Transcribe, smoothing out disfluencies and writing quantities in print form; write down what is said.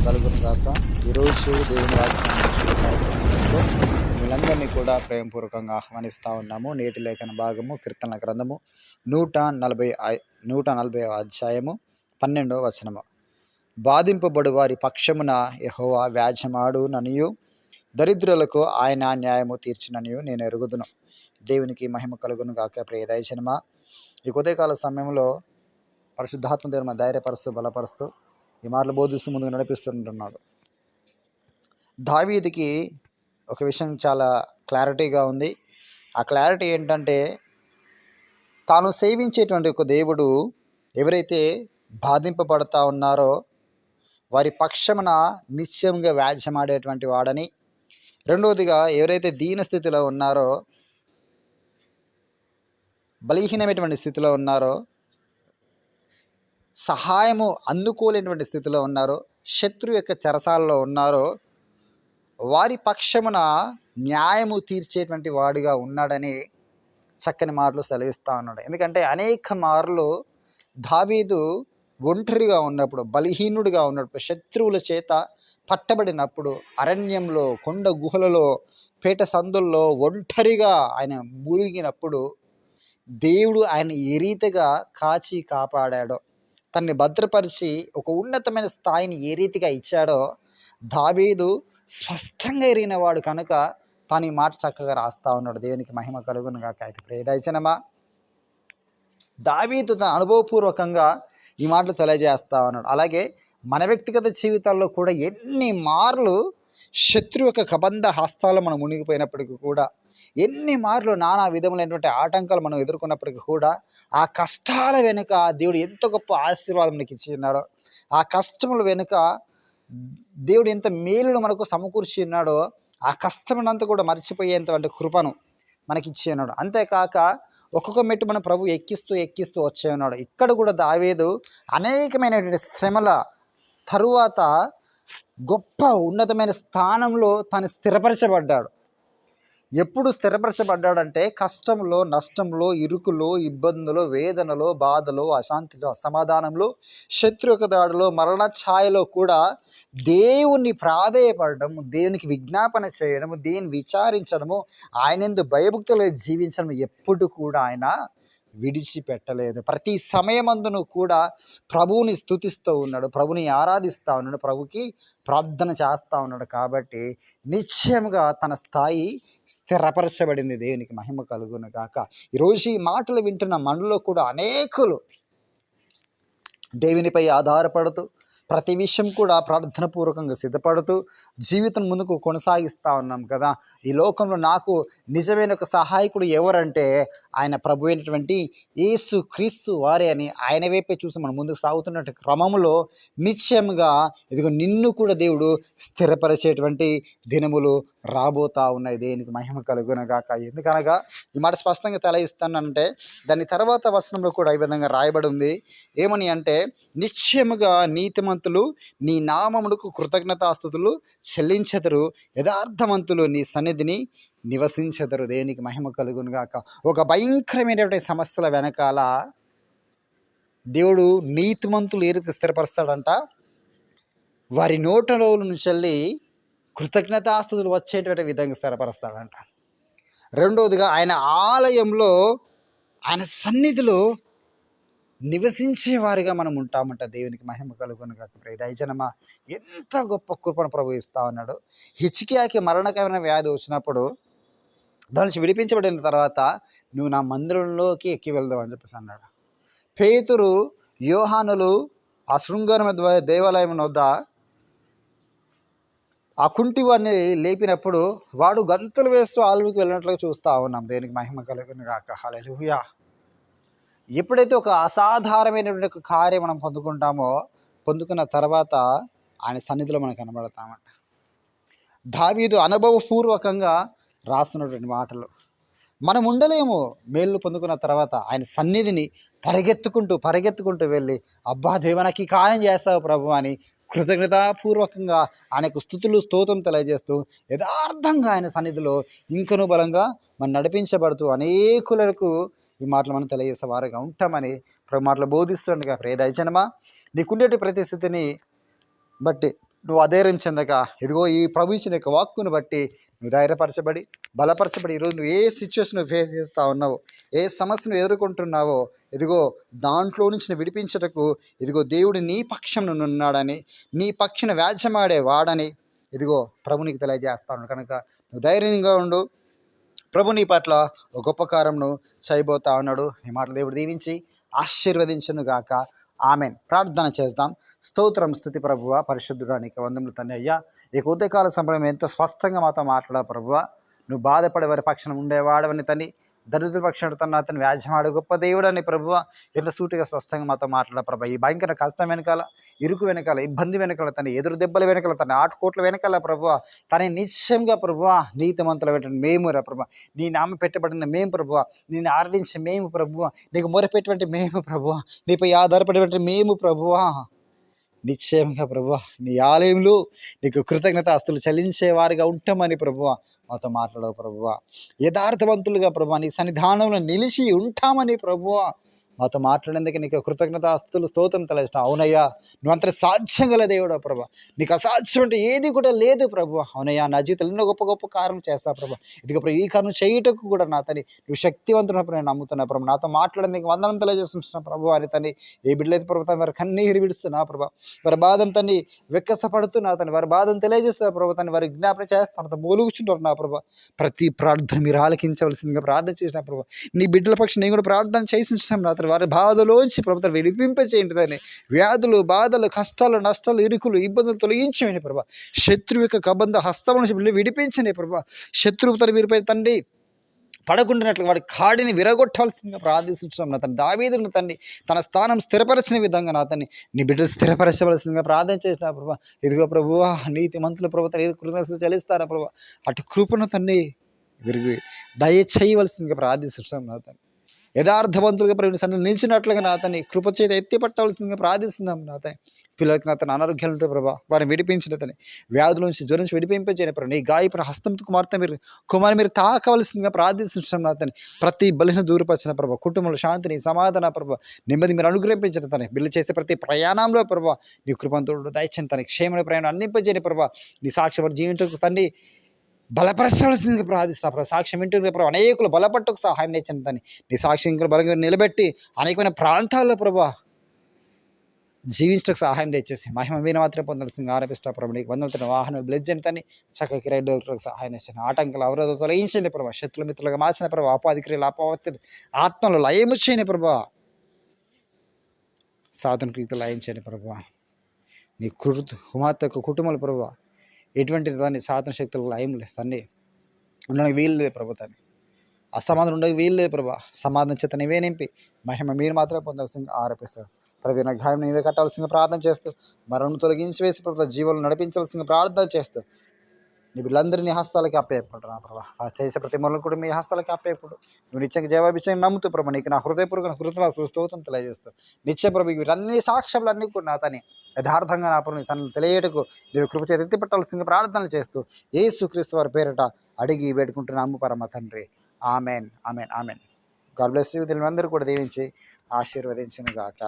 కలుగును గాక. ఈరోజు దేవుని వాక్యంలో మిమ్మల్ందరినీ కూడా ప్రేమపూర్వకంగా ఆహ్వానిస్తూ ఉన్నాము. నేటి లేఖన భాగము కీర్తనల గ్రంథము 140 అధ్యాయము 12వ వచనము. బాధింపబడు వారి పక్షమున యెహోవా వ్యాజ్యమాడుననియు దరిద్రులకు ఆయన న్యాయము తీర్చుననియు నేను ఎరుగుదును. దేవునికి మహిమ కలుగును గాక. ప్రియ దైవజనమా, ఈ ఉదయకాల సమయంలో పరిశుద్ధాత్మ దేవుని ధైర్యపరుస్తూ బలపరుస్తూ ఈ మార్లు బోధిస్తూ ముందుకు నడిపిస్తుంటున్నాడు. దావీదుకి ఒక విషయం చాలా క్లారిటీగా ఉంది. ఆ క్లారిటీ ఏంటంటే, తాను సేవించేటువంటి ఒక దేవుడు ఎవరైతే బాధింపబడతా ఉన్నారో వారి పక్షమున నిశ్చయంగా వ్యాజ్యమాడేటువంటి వాడని, రెండవదిగా ఎవరైతే దీన స్థితిలో ఉన్నారో, బలహీనమైనటువంటి స్థితిలో ఉన్నారో, సహాయము అందుకోలేనటువంటి స్థితిలో ఉన్నారో, శత్రు యొక్క చెరసాలలో ఉన్నారో వారి పక్షమున న్యాయము తీర్చేటువంటి వాడిగా ఉన్నాడని చక్కని మాటలు సెలవిస్తూ ఉన్నాడు. ఎందుకంటే అనేక మార్లు దావీదు ఒంటరిగా ఉన్నప్పుడు, బలహీనుడిగా ఉన్నప్పుడు, శత్రువుల చేత పట్టబడినప్పుడు, అరణ్యంలో, కొండ గుహలలో, పేట సందుల్లో ఒంటరిగా ఆయన మునిగినప్పుడు దేవుడు ఆయన ఏ రీతిగా కాచి కాపాడాడో, తన్ని భద్రపరిచి ఒక ఉన్నతమైన స్థాయిని ఏ రీతిగా ఇచ్చాడో దావీదు స్పష్టంగా ఎరిగిన వాడు కనుక తాను ఈ మాట చక్కగా రాస్తా ఉన్నాడు. దేవునికి మహిమ కలుగును గాక. ప్రియదైవజనమా, దావీదు తన అనుభవపూర్వకంగా ఈ మాటలు తెలియజేస్తా ఉన్నాడు. అలాగే మన వ్యక్తిగత జీవితాల్లో కూడా ఎన్ని మార్లు శత్రు యొక్క కబంధ హస్తాలు మనం మునిగిపోయినప్పటికీ కూడా, ఎన్ని మార్లు నానా విధములైనటువంటి ఆటంకాలు మనం ఎదుర్కొన్నప్పటికీ కూడా, ఆ కష్టాల వెనుక దేవుడు ఎంత గొప్ప ఆశీర్వాదం మనకి ఇచ్చి ఉన్నాడో, ఆ కష్టముల వెనుక దేవుడు ఎంత మేలును మనకు సమకూర్చి ఉన్నాడో, ఆ కష్టమునంతా కూడా మర్చిపోయేంతటువంటి కృపను మనకి ఇచ్చి ఉన్నాడు. అంతేకాక ఒక్కొక్క మెట్టు మన ప్రభు ఎక్కిస్తూ వచ్చే ఉన్నాడు. ఇక్కడ కూడా దావీదు అనేకమైనటువంటి శ్రమల తరువాత గొప్ప ఉన్నతమైన స్థానంలో తాను స్థిరపరచబడ్డాడు. ఎప్పుడు స్థిరపరచబడ్డాడంటే, కష్టంలో, నష్టంలో, ఇరుకులో, ఇబ్బందులో, వేదనలో, బాధలో, అశాంతిలో, అసమాధానంలో, శత్రు యొక్క దాడిలో, మరణ ఛాయలో కూడా దేవుణ్ణి ప్రాధేయపడడం, దేవునికి విజ్ఞాపన చేయడము, దేవుని విచారించడము, ఆయనందు భయభక్తులు జీవించడం ఎప్పుడు కూడా ఆయన విడిచిపెట్టలేదు. ప్రతి సమయమందును కూడా ప్రభువుని స్తుతిస్తూ ఉన్నాడు, ప్రభుని ఆరాధిస్తూ ఉన్నాడు, ప్రభుకి ప్రార్థన చేస్తూ ఉన్నాడు. కాబట్టి నిశ్చయముగా తన స్థాయి స్థిరపరచబడింది. దేవునికి మహిమ కలుగును గాక. ఈరోజు ఈ మాటలు వింటున్న మనలో కూడా అనేకులు దేవునిపై ఆధారపడుతూ, ప్రతి విషయం కూడా ప్రార్థనపూర్వకంగా సిద్ధపడుతూ జీవితం ముందుకు కొనసాగిస్తూ ఉన్నాం కదా. ఈ లోకంలో నాకు నిజమైన ఒక సహాయకుడు ఎవరంటే ఆయన ప్రభు అయినటువంటి యేసు క్రీస్తు వారే అని ఆయన వైపే చూసి మనం ముందుకు సాగుతున్న క్రమంలో నిశ్చయంగా ఇదిగో నిన్ను కూడా దేవుడు స్థిరపరిచేటువంటి దినములు రాబోతా ఉన్నాయి. దేనికి మహిమ కలుగునగాక. ఎందుకనగా ఈ మాట స్పష్టంగా తెలియజేస్తానంటే, దాని తర్వాత వచనంలో కూడా ఈ విధంగా రాయబడి ఉంది. ఏమని అంటే, నిశ్చయముగా నీతిమంతులు నీ నామమునకు కృతజ్ఞతాస్తుతులు చెల్లించెదరు, యథార్థవంతులు నీ సన్నిధిని నివసించెదరు. దేనికి మహిమ కలుగును గాక. ఒక భయంకరమైనటువంటి సమస్యల వెనకాల దేవుడు నీతిమంతులు ఏ రీతి స్థిరపరుస్తాడంట, వారి నోటలో నుంచి కృతజ్ఞతాస్తుతులు వచ్చేటువంటి విధంగా స్థిరపరుస్తాడంట. రెండవదిగా ఆయన ఆలయంలో, ఆయన సన్నిధిలో నివసించేవారిగా మనం ఉంటామంట. దేవునికి మహిమ కలుగును గాక. ప్రియదైవజనమా, ఎంత గొప్ప కృపను ప్రభు ఇస్తా ఉన్నాడు. హిజ్కియాకి మరణకరమైన వ్యాధి వచ్చినప్పుడు దాని నుంచి విడిపించబడిన తర్వాత నువ్వు నా మందిరంలోకి ఎక్కి వెళ్దావు అని చెప్పేసి అన్నాడు. పేతురు, యోహానులు ఆ శృంగారం దేవాలయం వద్ద ఆ కుంటి వాడిని లేపినప్పుడు వాడు గంతులు వేస్తూ ఆలువుకి వెళ్ళినట్లుగా చూస్తూ ఉన్నాం. దేనికి మహిమ కలుగును గాక. హల్లెలూయా. ఎప్పుడైతే ఒక అసాధారణమైనటువంటి ఒక కార్యం మనం పొందుకున్న తర్వాత ఆయన సన్నిధిలో మనం కనబడతామంట. దావీదు అనుభవపూర్వకంగా రాస్తున్నటువంటి మాటలు. మనం ఉండలేము మేలు పొందుకున్న తర్వాత ఆయన సన్నిధిని పరిగెత్తుకుంటూ వెళ్ళి, అబ్బా దేవా నాకు ఈ కార్యం చేస్తావు ప్రభు అని కృతజ్ఞతాపూర్వకంగా ఆయనకు స్తుతులు స్తోత్రం తెలియజేస్తూ యథార్థంగా ఆయన సన్నిధిలో ఇంకనూ బలంగా మనం నడిపించబడుతూ అనేకులకు ఈ మాటలు మనం తెలియజేసే వారుగా ఉంటామని ప్రభు మాటలు బోధిస్తుండగా. ప్రియదైవజనమా, నీకుండేటి ప్రతి స్థితిని బట్టి నువ్వు అధైర్యం చెందక ఇదిగో ఈ ప్రభు ఇచ్చిన యొక్క వాక్కును బట్టి నువ్వు ధైర్యపరచబడి బలపరచబడి ఈరోజు నువ్వు ఏ సిచ్యువేషన్ ఫేస్ చేస్తూ ఉన్నావో, ఏ సమస్యను ఎదుర్కొంటున్నావో, ఇదిగో దాంట్లో నుంచి నువ్వు విడిపించటకు ఇదిగో దేవుడు నీ పక్షం ఉన్నాడని, నీ పక్షాన వ్యాజ్యమాడే వాడని ఇదిగో ప్రభు నీకు తెలియజేస్తాను. కనుక నువ్వు ధైర్యంగా ఉండు. ప్రభు నీ పట్ల ఒక గొప్ప కార్యమును చేయబోతా ఉన్నాడు. ఈ మాటలు దేవుడు దీవించి ఆశీర్వదించును గాక. ఆమెన్. ప్రార్థన చేద్దాం. స్తోత్రం, స్తుతి ప్రభువ, పరిశుద్ధుడానికి వందములు తండ్రి. అయ్యా ఈ ఉదయకాల సమయం ఎంతో స్పష్టంగా మాతో మాట్లాడా ప్రభువ. నువ్వు బాధపడే వారి పక్షాన ఉండేవాడవని తండ్రి, దరిద్ర పక్షాన తన అతను వ్యాజ్యమాడు గొప్ప దేవుడని ప్రభువ ఎంత సూటిగా స్పష్టంగా మాతో మాట్లాడ ప్రభు. ఈ భయంకర కష్టం వెనకాల, ఇరుకు వెనకాల, ఇబ్బంది వెనకాల, తన ఎదురు దెబ్బల వెనకాల, తన ఆటుకోట్ల వెనకాల ప్రభువ తన నిశ్చయంగా ప్రభువ నీతిమంతుల వెంటనే మేము రా ప్రభువ, నీ నామ పెట్టబడిన మేము ప్రభువ, నేను ఆరాధించే మేము ప్రభువ, నీకు మొరపెట్టినటువంటి మేము ప్రభువ, నీపై ఆధారపడేటువంటి మేము ప్రభువ, నిశ్చయంగా ప్రభువ నీ ఆలయంలో నీకు కృతజ్ఞత ఆస్తులు చెల్లించే వారిగా ఉంటామని ప్రభువ మాతో మాట్లాడవు ప్రభువ. యథార్థవంతులుగా ప్రభువ నీ సన్నిధానంలో నిలిచి ఉంటామని ప్రభువ మాతో మాట్లాడేందుకు నీకు కృతజ్ఞత ఆస్తులు స్తోత్రం తెలియజేస్తాం. అవునయ్యా నువ్వు అంత సాధ్యం గల దేవుడా ప్రభా, నీకు అసాధ్యం అంటే ఏది కూడా లేదు ప్రభు. అవునయ్యా నా జీవితంలో ఎన్నో గొప్ప గొప్ప కారణం చేస్తా ప్రభా. ఇదిగో ప్రభు ఈ కారణం చేయటకు కూడా నా తని నువ్వు శక్తివంతున్నప్పుడు నేను నమ్ముతున్నా ప్రభు. నాతో మాట్లాడేందుకు వందనం తెలియజేస్తున్నా ప్రభు అని తని ఏ బిడ్డలేదు ప్రభు వారి కన్నీరు విడుస్తున్నా ప్రభా, వారి బాధను తన్ని వెక్కసపడుతున్నా తని, వారి బాధను తెలియజేస్తున్నా ప్రభు, తను వారి జ్ఞాపన చేస్తాను మూలుగుచుంటారు నా ప్రభా. ప్రతి ప్రార్థన మీరు ఆలకించవలసిందిగా ప్రార్థన చేసిన ప్రభు. నీ బిడ్డల పక్షం నేను కూడా ప్రార్థన చేసి నా వారి బాధలోంచి ప్రభుత్వం విడిపింపచేయండి. దాన్ని వ్యాధులు, బాధలు, కష్టాలు, నష్టాలు, ఇరుకులు, ఇబ్బందులు తొలగించండి ప్రభా. శత్రువు యొక్క కబంధ హస్తం నుంచి విడిపించండి ప్రభా. శత్రువు తన వీరిపై తండ్రి పడకుండానట్లు వాడి కాడిని విరగొట్టాల్సిందిగా ప్రార్థిస్తున్నాం నా తను. దావీదును తండ్రి తన స్థానం స్థిరపరిచిన విధంగా నా తన్ని నీ బిడ్డలు స్థిరపరచవలసిందిగా ప్రార్థన చేసిన ప్రభా. ఇదిగో ప్రభువా నీతి మంతుల ప్రభుత్వం ఏది కృతజ్ఞతలు చెల్లిస్తారా ప్రభా, అటు కృపను తండ్రి విరిగి దయచేయవలసిందిగా ప్రార్థిస్తున్నాం నా తను. యథార్థవంతులుగా ప్రభు సన్ని నిలిచినట్లుగా నా అతన్ని కృపచేత ఎత్తి పట్టవలసిందిగా ప్రార్థిస్తున్నాం నా అతని. పిల్లలకి నా తన అనారోగ్యాలు ఉంటాయి ప్రభా, వారిని విడిపించిన తని, వ్యాధుల నుంచి జ్వరం నుంచి విడిపింపచేయని ప్రభు. నీ గాయపడిన హస్తంతో కుమారుని మీరు తాకవలసిందిగా ప్రార్థిస్తున్నాం నా అతని. ప్రతి బలిని దూరపరిచిన ప్రభా, కుటుంబంలో శాంతిని సమాధాన ప్రభా, నెమ్మది మీరు అనుగ్రహించిన తని, బిల్లు చేసే ప్రతి ప్రయాణంలో ప్రభా నీ కృపంతుడు దయచని తన క్షేమమైన ప్రయాణం అందింపజేయని ప్రభా. నీ సాక్షి జీవించకు తండ్రి బలపరచాల్సిందిగా ప్రార్థిస్తున్నా ప్రభు. సాక్ష్యం వింటుంది ప్రభు, అనేకులు బలపట్టుకు సహాయం తెచ్చని తని, నీ సాక్ష్యం ఇంకా బలంగా నిలబెట్టి అనేకమైన ప్రాంతాల్లో ప్రభు జీవించడానికి సహాయం తెచ్చేసి మహిమ మీద మాత్రమే పొందాల్సిందిగా ఆరోపిస్తా ప్రభు. నీకు వందలతో వాహనాలు బ్లెడ్జని తని చక్కకి రైడ్ డాక్టర్కి సహాయం తెచ్చాను. ఆటంకాలు అవరోధాలు తొలగించండి ప్రభు. శత్రుల మిత్రులుగా మార్చిన ప్రభు. అపాధి క్రియలు అపవత్తి ఆత్మలు లయము చేయని ప్రభు. సాధన క్రియలు లయం చేయని ప్రభు. నీ కుమార్తె యొక్క కుటుంబాలు ప్రభు ఎటువంటి దాన్ని సాధన శక్తులకు లయం లేదు తండ్రి, ఉండడానికి వీలు లేదు ప్రభు. తండ్రి అసమాధానం ఉండడానికి వీలు లేదు ప్రభా. సమాధానం చేత నీవే నింపి మహిమ మీరు మాత్రమే పొందాల్సిందిగా ఆరోపిస్తారు. ప్రతిదిన గాయం నీవే కట్టాల్సిందిగా ప్రార్థన చేస్తూ, మరణం తొలగించి వేసి ప్రభుత్వ జీవులను నడిపించాల్సిందిగా ప్రార్థన చేస్తూ నీ బిడ్డలందరూ నీ హస్తాలకి అప్పయ్యకుంటున్నా ప్రభా. చేసే ప్రతి మొదలు కూడా మీ హస్తాలకి అప్పయ్యప్పుడు నువ్వు నిత్యంగా జవాబిచ్చాను నమ్ముతూ ప్రభు. నీకు నా హృదయపూర్వక హృదయ స్తోత్రం తెలియజేస్తూ నిత్య ప్రభు వీరన్ని సాక్ష్యాలన్నీ కూడా నా తని యథార్థంగా నా ప్రభు సన్నిధిలో తెలియటకు నీవు కృప చేత ఎత్తి పెట్టాల్సిందిగా ప్రార్థనలు చేస్తూ యేసుక్రీస్తు వారి పేరిట అడిగి వేడుకుంటున్నాము పరమ తండ్రి. Amen, amen, amen. God bless you. దీనిని అందరూ కూడా దీవించి ఆశీర్వదించును గాక.